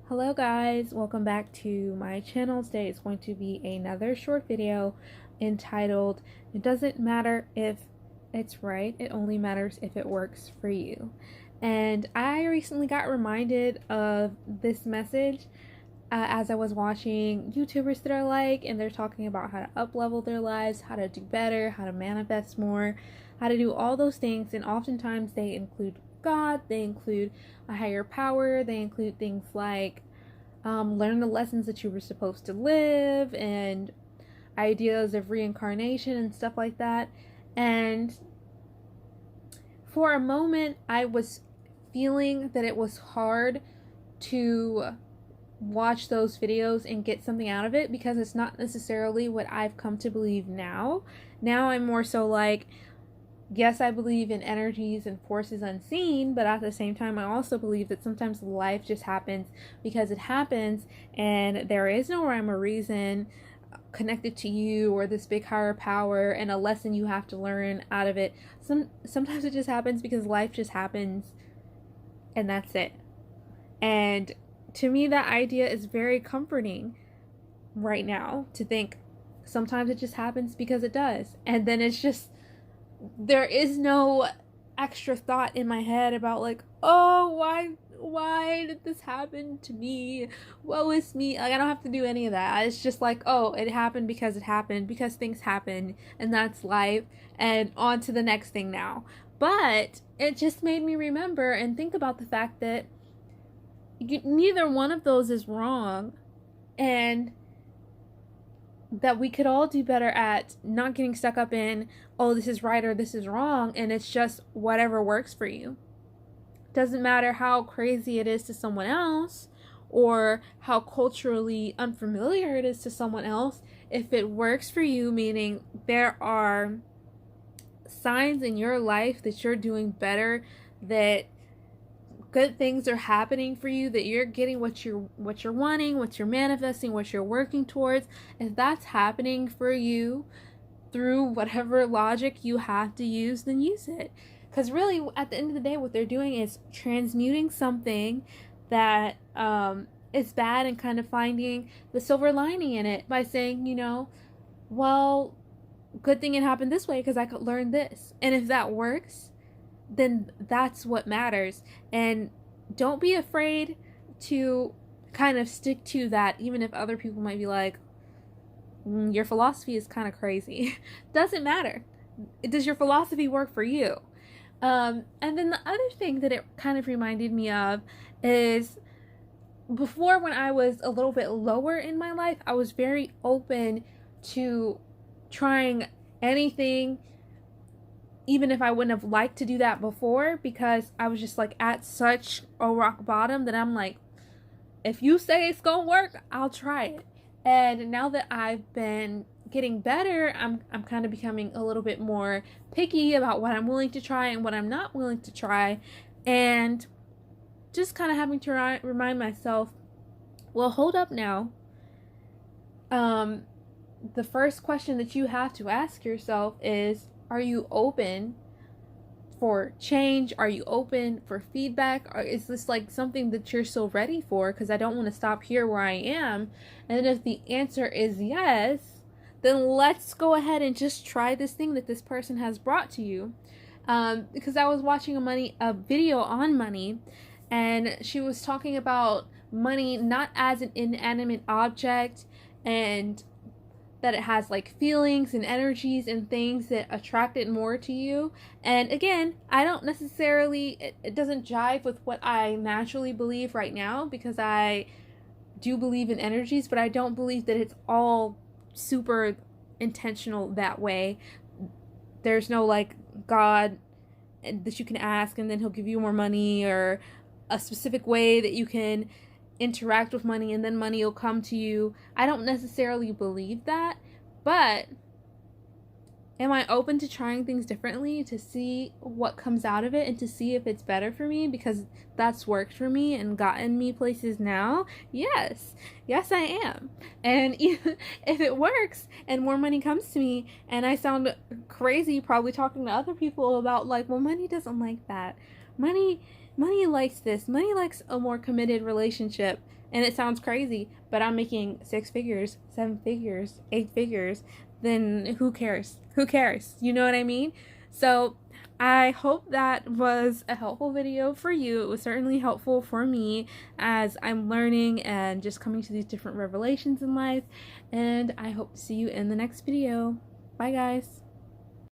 Hello guys, welcome back to my channel. Today is going to be another short video entitled "It doesn't matter if it's right, it only matters if it works for you." And I recently got reminded of this message as I was watching YouTubers that I like, and they're talking about how to up level their lives, how to do better, how to manifest more, how to do all those things. And oftentimes they include God, they include a higher power, they include things like learn the lessons that you were supposed to live, and ideas of reincarnation and stuff like that. And for a moment, I was feeling that it was hard to watch those videos and get something out of it because it's not necessarily what I've come to believe now. Now I'm more so like, yes, I believe in energies and forces unseen, but at the same time, I also believe that sometimes life just happens because it happens, and there is no rhyme or reason connected to you or this big higher power and a lesson you have to learn out of it. Sometimes it just happens because life just happens, and that's it. And to me, that idea is very comforting right now, to think sometimes it just happens because it does, and then it's just, there is no extra thought in my head about like, oh, why did this happen to me, woe is me. Like, I don't have to do any of that. It's just like, oh, it happened because things happen, and that's life, and on to the next thing now. But it just made me remember and think about the fact that neither one of those is wrong, and that we could all do better at not getting stuck up in, oh, this is right or this is wrong, and it's just whatever works for you. Doesn't matter how crazy it is to someone else or how culturally unfamiliar it is to someone else. If it works for you, meaning there are signs in your life that you're doing better, that good things are happening for you, that you're getting what you're wanting, what you're manifesting, what you're working towards, if that's happening for you through whatever logic you have to use, then use it. Because really, at the end of the day, what they're doing is transmuting something that is bad and kind of finding the silver lining in it by saying, well, good thing it happened this way because I could learn this. And if that works, then that's what matters. And don't be afraid to kind of stick to that, even if other people might be like, your philosophy is kind of crazy. Doesn't matter. Does your philosophy work for you? And then the other thing that it kind of reminded me of is, before, when I was a little bit lower in my life, I was very open to trying anything, even if I wouldn't have liked to do that before, because I was just like at such a rock bottom that I'm like, if you say it's gonna work, I'll try it. And now that I've been getting better, I'm kind of becoming a little bit more picky about what I'm willing to try and what I'm not willing to try, and just kind of having to remind myself, well, hold up now. The first question that you have to ask yourself is, are you open for change? Are you open for feedback? Or is this like something that you're so ready for? Because I don't want to stop here where I am. And then if the answer is yes, then let's go ahead and just try this thing that this person has brought to you. Because I was watching a video on money, and she was talking about money not as an inanimate object, and that it has like feelings and energies and things that attract it more to you. And again, I don't necessarily, it doesn't jive with what I naturally believe right now, because I do believe in energies, but I don't believe that it's all super intentional that way. There's no like God that you can ask and then he'll give you more money, or a specific way that you can interact with money and then money will come to you. I don't necessarily believe that, but am I open to trying things differently to see what comes out of it and to see if it's better for me, because that's worked for me and gotten me places now? Yes I am. And if it works and more money comes to me, and I sound crazy probably talking to other people about like, well, money doesn't like that, money likes this, money likes a more committed relationship, and it sounds crazy, but I'm making 6 figures, 7 figures, 8 figures, then who cares? Who cares? You know what I mean? So I hope that was a helpful video for you. It was certainly helpful for me as I'm learning and just coming to these different revelations in life. And I hope to see you in the next video. Bye, guys.